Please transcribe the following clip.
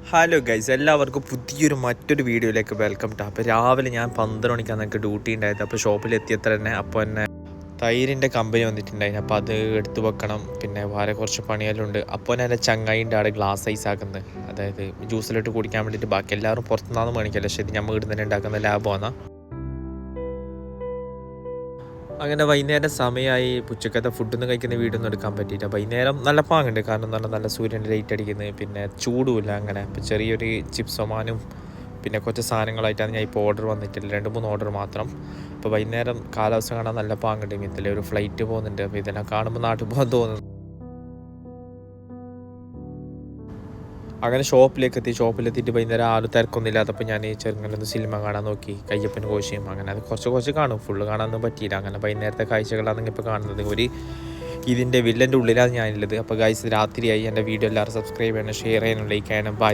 Hello guys, എല്ലാവർക്കും മറ്റൊരു വീഡിയോയിലേക്ക് വെൽക്കം ട്ടോ. അപ്പോൾ രാവിലെ ഞാൻ 12 മണിക്കാണ് എനിക്ക് ഡ്യൂട്ടി ഉണ്ടായത്. അപ്പോൾ ഷോപ്പിലെത്തിയത്ര തന്നെ അപ്പോൾ തന്നെ തൈരിൻ്റെ കമ്പനി വന്നിട്ടുണ്ടായിരുന്നു. അപ്പോൾ അത് എടുത്തു വെക്കണം, പിന്നെ വേറെ കുറച്ച് പണിയെല്ലാം ഉണ്ട്. അപ്പോൾ ഞാൻ ചങ്ങായിൻ്റെ അവിടെ ഗ്ലാസ് ഐസ് ആക്കുന്നത്, അതായത് ജ്യൂസിലിട്ട് കുടിക്കാൻ വേണ്ടിയിട്ട്. ബാക്കി എല്ലാവരും പുറത്തുനിന്നാണ് മേടിക്കല്ലോ, പക്ഷേ ഇത് നമ്മൾ ഇവിടെ തന്നെ ഉണ്ടാക്കുന്ന ലാഭമാണ്. അങ്ങനെ വൈകുന്നേരം സമയമായി. ഉച്ചക്കത്തെ ഫുഡൊന്നും കഴിക്കുന്ന വീടൊന്നും എടുക്കാൻ പറ്റിയില്ല. വൈകുന്നേരം നല്ല പാങ്ങുണ്ട്, കാരണം നല്ല സൂര്യൻ്റെ ലൈറ്റ് അടിക്കുന്നത്, പിന്നെ ചൂടുമില്ല. അങ്ങനെ അപ്പോൾ ചെറിയൊരു ചിപ്സൊമാനും പിന്നെ കുറച്ച് സാധനങ്ങളായിട്ടാണ് ഞാൻ ഇപ്പോൾ ഓർഡർ വന്നിട്ടില്ല, 2-3 ഓർഡർ മാത്രം. അപ്പോൾ വൈകുന്നേരം കാലാവസ്ഥ കാണാൻ നല്ല പാങ്ങുണ്ട്. ഇതിൽ ഒരു ഫ്ലൈറ്റ് പോകുന്നുണ്ട്. അപ്പോൾ ഇതിനെ കാണുമ്പോൾ നാട്ടിൽ പോകാൻ തോന്നുന്നു. അങ്ങനെ ഷോപ്പിലെത്തിയിട്ട് വൈകുന്നേരം ആരും തിരക്കൊന്നും ഇല്ലാത്തപ്പോൾ ഞാൻ ചെറുങ്ങനൊന്ന് സിനിമ കാണാൻ നോക്കി, കയ്യപ്പൻ കോശിയും. അങ്ങനെ അത് കുറച്ച് കാണും, ഫുള്ള് കാണാനൊന്നും പറ്റിയില്ല. അങ്ങനെ വൈകുന്നേരത്തെ കാഴ്ചകളാണെങ്കിൽ ഇപ്പോൾ കാണുന്നത്. ഇതിൻ്റെ വില്ലൻ്റെ ഉള്ളിലാണ് ഞാനുള്ളത്. അപ്പോൾ ഗൈസ്, രാത്രിയായി. എൻ്റെ വീഡിയോ എല്ലാവരും സബ്സ്ക്രൈബ് ചെയ്യണം, ഷെയർ ചെയ്യണം, ലൈക്ക് ചെയ്യണം. ബൈ.